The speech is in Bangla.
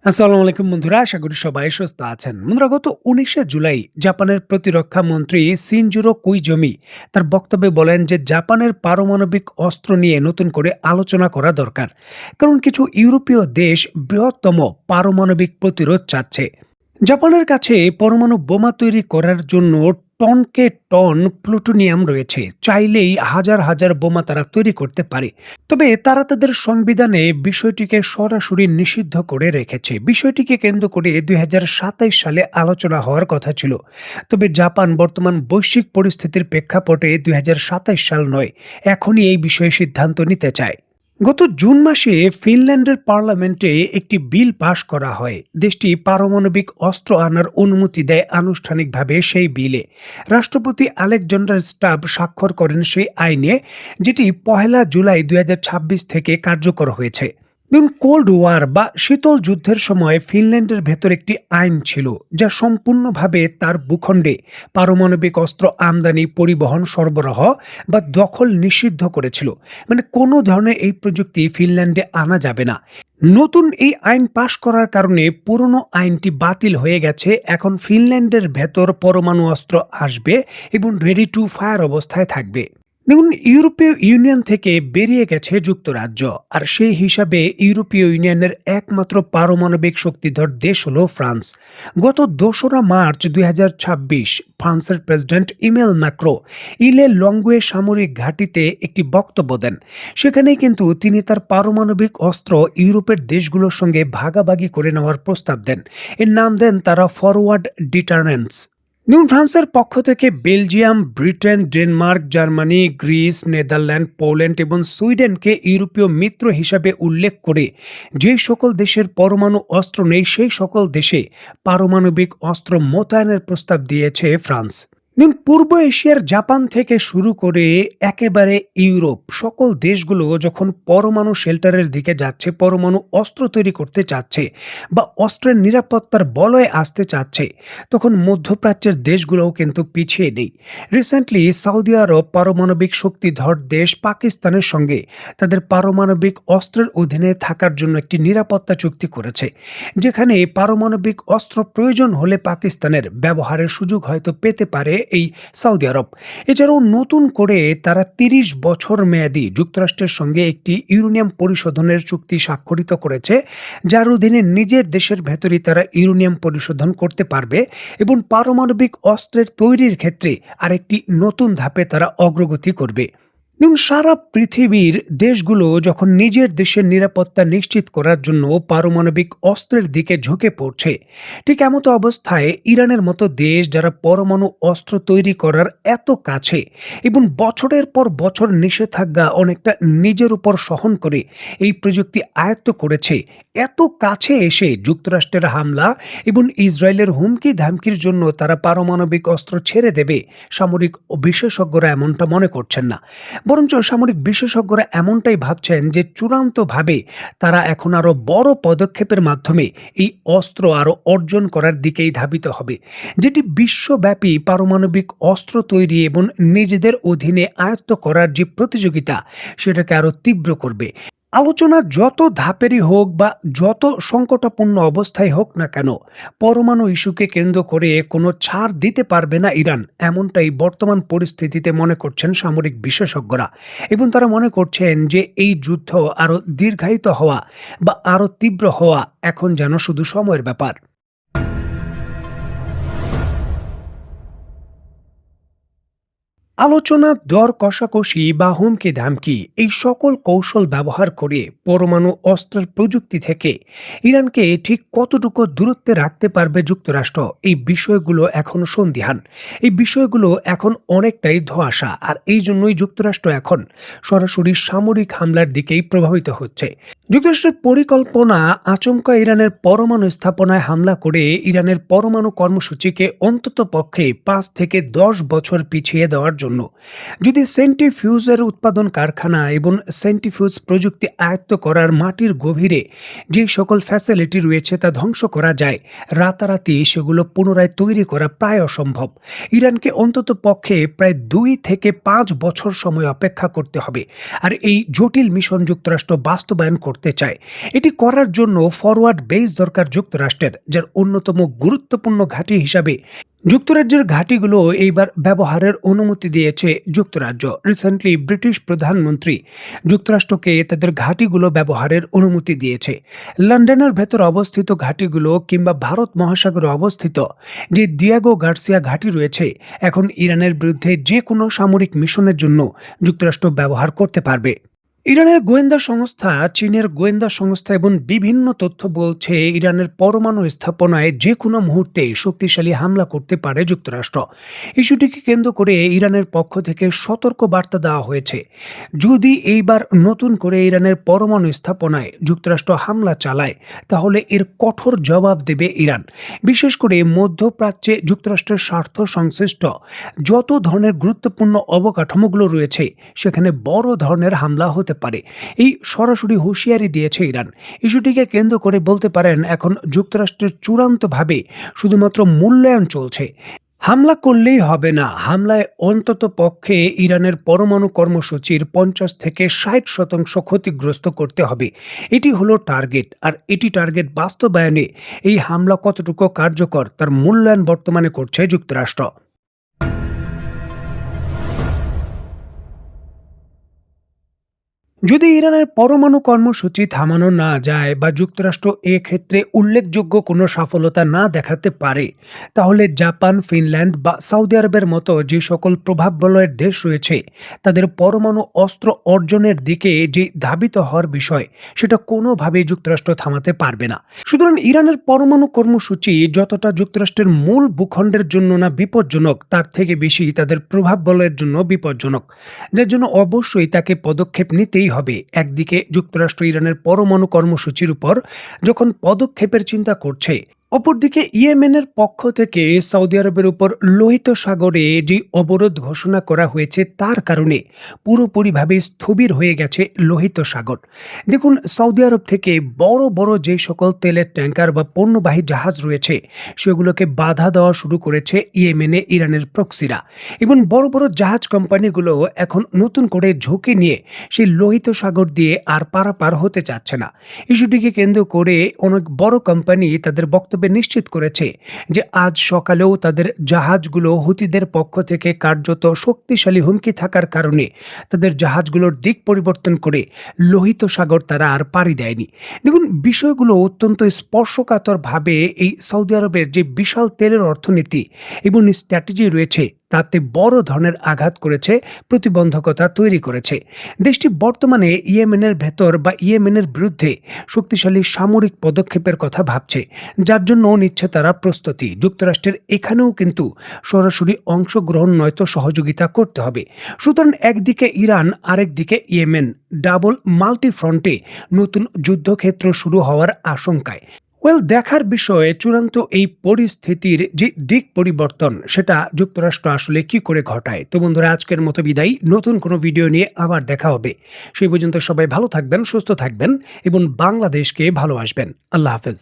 আসসালামু আলাইকুম বন্ধুরা, আশা করি সবাই সুস্থ আছেন। বন্ধুরা, গত ১৯শে জুলাই জাপানের প্রতিরক্ষা মন্ত্রী শিনজুরো কোইজমি তার বক্তব্যে বলেন যে জাপানের পারমাণবিক অস্ত্র নিয়ে নতুন করে আলোচনা করা দরকার, কারণ কিছু ইউরোপীয় দেশ বৃহত্তম পারমাণবিক প্রতিরোধ চাচ্ছে। জাপানের কাছে পরমাণু বোমা তৈরি করার জন্য টনকে টন প্লুটোনিয়াম রয়েছে, চাইলেই হাজার হাজার বোমা তারা তৈরি করতে পারে। তবে তারা তাদের সংবিধানে বিষয়টিকে সরাসরি নিষিদ্ধ করে রেখেছে। বিষয়টিকে কেন্দ্র করে ২০২৭ সালে আলোচনা হওয়ার কথা ছিল। তবে জাপান বর্তমান বৈশ্বিক পরিস্থিতির প্রেক্ষাপটে ২০২৭ সাল নয়, এখনই এই বিষয়ে সিদ্ধান্ত নিতে চায়। গত জুন মাসে ফিনল্যান্ডের পার্লামেন্টে একটি বিল পাশ করা হয়। দেশটি পারমাণবিক অস্ত্র আনার অনুমতি দেয় আনুষ্ঠানিকভাবে। সেই বিলে রাষ্ট্রপতি আলেকজান্ডার স্টাব স্বাক্ষর করেন সেই আইনে, যেটি ১লা জুলাই ২০২৬ থেকে কার্যকর হয়েছে। দেখুন, কোল্ড ওয়ার বা শীতল যুদ্ধের সময় ফিনল্যান্ডের ভেতর একটি আইন ছিল যা সম্পূর্ণভাবে তার ভূখণ্ডে পারমাণবিক অস্ত্র আমদানি, পরিবহন, সরবরাহ বা দখল নিষিদ্ধ করেছিল। মানে কোনো ধরনের এই প্রযুক্তি ফিনল্যান্ডে আনা যাবে না। নতুন এই আইন পাশ করার কারণে পুরনো আইনটি বাতিল হয়ে গেছে। এখন ফিনল্যান্ডের ভেতর পরমাণু অস্ত্র আসবে এবং রেডি টু ফায়ার অবস্থায় থাকবে। দেখুন, ইউরোপীয় ইউনিয়ন থেকে বেরিয়ে গেছে যুক্তরাজ্য, আর সেই হিসাবে ইউরোপীয় ইউনিয়নের একমাত্র পারমাণবিক শক্তিধর দেশ হলো ফ্রান্স। গত ২রা মার্চ ২০২৬ ফ্রান্সের প্রেসিডেন্ট ইমেল ম্যাক্রো ইলে লংগুয়ে সামরিক ঘাঁটিতে একটি বক্তব্য দেন। সেখানেই কিন্তু তিনি তার পারমাণবিক অস্ত্র ইউরোপের দেশগুলোর সঙ্গে ভাগাভাগি করে নেওয়ার প্রস্তাব দেন। এর নাম দেন তারা ফরওয়ার্ড ডিটারনেন্স। দেখুন, ফ্রান্সের পক্ষ থেকে Belgium, Britain, Denmark, Germany, Greece, Netherland, Poland এবং সুইডেনকে ইউরোপীয় মিত্র হিসাবে উল্লেখ করে যে সকল দেশের পরমাণু অস্ত্র নেই সেই সকল দেশে পারমাণবিক অস্ত্র মোতায়েনের প্রস্তাব দিয়েছে ফ্রান্স। দেখুন, পূর্ব এশিয়ার জাপান থেকে শুরু করে একেবারে ইউরোপ, সকল দেশগুলো যখন পরমাণু শেল্টারের দিকে যাচ্ছে, পরমাণু অস্ত্র তৈরি করতে চাচ্ছে বা অস্ত্রের নিরাপত্তার বলয়ে আসতে চাচ্ছে, তখন মধ্যপ্রাচ্যের দেশগুলোও কিন্তু পিছিয়ে নেই। রিসেন্টলি সৌদি আরব পারমাণবিক শক্তিধর দেশ পাকিস্তানের সঙ্গে তাদের পারমাণবিক অস্ত্রের অধীনে থাকার জন্য একটি নিরাপত্তা চুক্তি করেছে, যেখানে পারমাণবিক অস্ত্র প্রয়োজন হলে পাকিস্তানের ব্যবহারের সুযোগ হয়তো পেতে পারে এই সৌদি আরব। এছাড়াও নতুন করে তারা ৩০ বছর মেয়াদী যুক্তরাষ্ট্রের সঙ্গে একটি ইউরেনিয়াম পরিশোধনের চুক্তি স্বাক্ষরিত করেছে, যার অধীনে নিজের দেশের ভেতরই তারা ইউরেনিয়াম পরিশোধন করতে পারবে এবং পারমাণবিক অস্ত্রের তৈরির ক্ষেত্রে আরেকটি নতুন ধাপে তারা অগ্রগতি করবে। এবং সারা পৃথিবীর দেশগুলো যখন নিজের দেশের নিরাপত্তা নিশ্চিত করার জন্য পারমাণবিক অস্ত্রের দিকে ঝুঁকে পড়ছে, ঠিক এমতো অবস্থায় ইরানের মতো দেশ, যারা পরমাণু অস্ত্র তৈরি করার এত কাছে এবং বছরের পর বছর নিষেধাজ্ঞা অনেকটা নিজের উপর সহন করে এই প্রযুক্তি আয়ত্ত করেছে, এত কাছে এসে যুক্তরাষ্ট্রের হামলা এবং ইসরায়েলের হুমকি ধামকির জন্য তারা পারমাণবিক অস্ত্র ছেড়ে দেবে, সামরিক বিশেষজ্ঞরা এমনটা মনে করছেন না। বরঞ্চ সামরিক বিশেষজ্ঞরা এমনটাই ভাবছেন যে চূড়ান্তভাবে তারা এখন আরও বড় পদক্ষেপের মাধ্যমে এই অস্ত্র আরও অর্জন করার দিকেই ধাবিত হবে, যেটি বিশ্বব্যাপী পারমাণবিক অস্ত্র তৈরি এবং নিজেদের অধীনে আয়ত্ত করার যে প্রতিযোগিতা, সেটাকে আরও তীব্র করবে। আলোচনা যত ধাপেরই হোক বা যত সংকটাপন্ন অবস্থায় হোক না কেন, পরমাণু ইস্যুকে কেন্দ্র করে কোনো ছাড় দিতে পারবে না ইরান, এমনটাই বর্তমান পরিস্থিতিতে মনে করছেন সামরিক বিশেষজ্ঞরা। এবং তারা মনে করছেন যে এই যুদ্ধ আরও দীর্ঘায়িত হওয়া বা আরও তীব্র হওয়া এখন যেন শুধু সময়ের ব্যাপার। আলোচনা, দর কষাকষি বা হুমকি ধামকি, এই সকল কৌশল ব্যবহার করে পরমাণু অস্ত্রের প্রযুক্তি থেকে ইরানকে ঠিক কতটুকু দূরত্বে রাখতে পারবে যুক্তরাষ্ট্র, এই বিষয়গুলো এখন সন্দিহান। এই বিষয়গুলো এখন অনেকটাই ধোঁয়াশা, আর এই জন্যই যুক্তরাষ্ট্র এখন সরাসরি সামরিক হামলার দিকেই প্রভাবিত হচ্ছে। যুক্তরাষ্ট্রের পরিকল্পনা আচমকা ইরানের পরমাণু স্থাপনায় হামলা করে ইরানের পরমাণু কর্মসূচিকে অন্তত পক্ষে ৫ থেকে ১০ বছর পিছিয়ে দেওয়ার জন্য। যদি সেন্টিফিউজের উৎপাদন কারখানা এবং সেন্টিফিউজ প্রযুক্তি আয়ত্ত করার মাটির গভীরে যে সকল ফ্যাসিলিটি রয়েছে তা ধ্বংস করা যায়, রাতারাতি সেগুলো পুনরায় তৈরি করা প্রায় অসম্ভব। ইরানকে অন্তত পক্ষে প্রায় ২ থেকে ৫ বছর সময় অপেক্ষা করতে হবে, আর এই জটিল মিশন যুক্তরাষ্ট্র বাস্তবায়ন করতে করতে চায়। এটি করার জন্য ফরওয়ার্ড বেস দরকার যুক্তরাষ্ট্রের, যার অন্যতম গুরুত্বপূর্ণ ঘাঁটি হিসাবে যুক্তরাজ্যের ঘাঁটিগুলো এইবার ব্যবহারের অনুমতি দিয়েছে যুক্তরাজ্য। রিসেন্টলি ব্রিটিশ প্রধানমন্ত্রী যুক্তরাষ্ট্রকে তাদের ঘাঁটিগুলো ব্যবহারের অনুমতি দিয়েছে। লন্ডনের ভেতর অবস্থিত ঘাঁটিগুলো কিংবা ভারত মহাসাগরে অবস্থিত যে দিয়াগো গার্সিয়া ঘাঁটি রয়েছে, এখন ইরানের বিরুদ্ধে যে কোনো সামরিক মিশনের জন্য যুক্তরাষ্ট্র ব্যবহার করতে পারবে। ইরানের গোয়েন্দা সংস্থা, চীনের গোয়েন্দা সংস্থা এবং বিভিন্ন তথ্য বলছে ইরানের পরমাণু স্থাপনায় যে কোনো মুহূর্তে শক্তিশালী হামলা করতে পারে যুক্তরাষ্ট্র। ইস্যুটিকে কেন্দ্র করে ইরানের পক্ষ থেকে সতর্ক বার্তা দেওয়া হয়েছে, যদি এইবার নতুন করে ইরানের পরমাণু স্থাপনায় যুক্তরাষ্ট্র হামলা চালায় তাহলে এর কঠোর জবাব দেবে ইরান। বিশেষ করে মধ্যপ্রাচ্যে যুক্তরাষ্ট্রের স্বার্থ সংশ্লিষ্ট যত ধরনের গুরুত্বপূর্ণ অবকাঠামোগুলো রয়েছে সেখানে বড় ধরনের হামলা হতে পারে। এই সরাসরি হুঁশিয়ারি দিয়েছে ইরান। ইস্যুটিকে কেন্দ্র করে বলতে পারেন এখন যুক্তরাষ্ট্রের চূড়ান্তভাবে শুধুমাত্র মূল্যায়ন চলছে। হামলা করলেই হবে না, হামলায় অন্তত পক্ষে ইরানের পরমাণু কর্মসূচির 50 থেকে 60% ক্ষতিগ্রস্ত করতে হবে। এটি হলো টার্গেট, আর এটি টার্গেট বাস্তবায়নে এই হামলা কতটুকু কার্যকর তার মূল্যায়ন বর্তমানে করছে যুক্তরাষ্ট্র। যদি ইরানের পরমাণু কর্মসূচি থামানো না যায় বা যুক্তরাষ্ট্র এক্ষেত্রে উল্লেখযোগ্য কোনো সফলতা না দেখাতে পারে, তাহলে জাপান, ফিনল্যান্ড বা সৌদি আরবের মতো যে সকল প্রভাববলয়ের দেশ রয়েছে তাদের পরমাণু অস্ত্র অর্জনের দিকে যে ধাবিত হওয়ার বিষয়, সেটা কোনোভাবেই যুক্তরাষ্ট্র থামাতে পারবে না। সুতরাং ইরানের পরমাণু কর্মসূচি যতটা যুক্তরাষ্ট্রের মূল ভূখণ্ডের জন্য না বিপজ্জনক, তার থেকে বেশি তাদের প্রভাববলয়ের জন্য বিপজ্জনক, যার জন্য অবশ্যই তাকে পদক্ষেপ নিতেই হবে। একদিকে যুক্তরাষ্ট্র ইরানের পরমাণু কর্মসূচির উপর যখন পদক্ষেপের চিন্তা করছে, অপরদিকে ইয়েমেনের পক্ষ থেকে সৌদি আরবের উপর লোহিত সাগরে যে অবরোধ ঘোষণা করা হয়েছে তার কারণে পুরোপুরিভাবে স্থবির হয়ে গেছে লোহিত সাগর। দেখুন, সৌদি আরব থেকে বড় বড় যে সকল তেলের ট্যাঙ্কার বা পণ্যবাহী জাহাজ রয়েছে সেগুলোকে বাধা দেওয়া শুরু করেছে ইয়েমেনে ইরানের প্রক্সিরা, এবং বড় বড় জাহাজ কোম্পানিগুলো এখন নতুন করে ঝুঁকি নিয়ে সেই লোহিত সাগর দিয়ে আর পারাপার হতে চাচ্ছে না। ইস্যুটিকে কেন্দ্র করে অনেক বড় কোম্পানি তাদের বক্তব্য নিশ্চিত করেছে যে আজ সকালেও তাদের জাহাজগুলো হুতিদের পক্ষ থেকে কার্যত শক্তিশালী হুমকি থাকার কারণে তাদের জাহাজগুলোর দিক পরিবর্তন করে লোহিত সাগর তারা আর পাড়ি দেয়নি। দেখুন, বিষয়গুলো অত্যন্ত স্পর্শকাতরভাবে এই সৌদি আরবের যে বিশাল তেলের অর্থনীতি এবং স্ট্র্যাটেজি রয়েছে তাতে বড় ধরনের আঘাত করেছে, প্রতিবন্ধকতা তৈরি করেছে। দেশটি বর্তমানে ইয়েমেনের ভেতর বা ইয়েমেনের বিরুদ্ধে শক্তিশালী সামরিক পদক্ষেপের কথা ভাবছে, যার জন্য নিচ্ছে তারা প্রস্তুতি। যুক্তরাষ্ট্রের এখানেও কিন্তু সরাসরি অংশগ্রহণ নয়তো সহযোগিতা করতে হবে। সুতরাং একদিকে ইরান, আরেকদিকে ইয়েমেন, ডাবল মাল্টি ফ্রন্টে নতুন যুদ্ধক্ষেত্র শুরু হওয়ার আশঙ্কায়। দেখার বিষয়ে চূড়ান্ত এই পরিস্থিতির যে দিক পরিবর্তন সেটা যুক্তরাষ্ট্র আসলে কি করে ঘটায়। তো বন্ধুরা, আজকের মতো বিদায়, নতুন কোনো ভিডিও নিয়ে আবার দেখা হবে। সেই পর্যন্ত সবাই ভালো থাকবেন, সুস্থ থাকবেন এবং বাংলাদেশকে ভালোবাসবেন। আল্লাহ হাফেজ।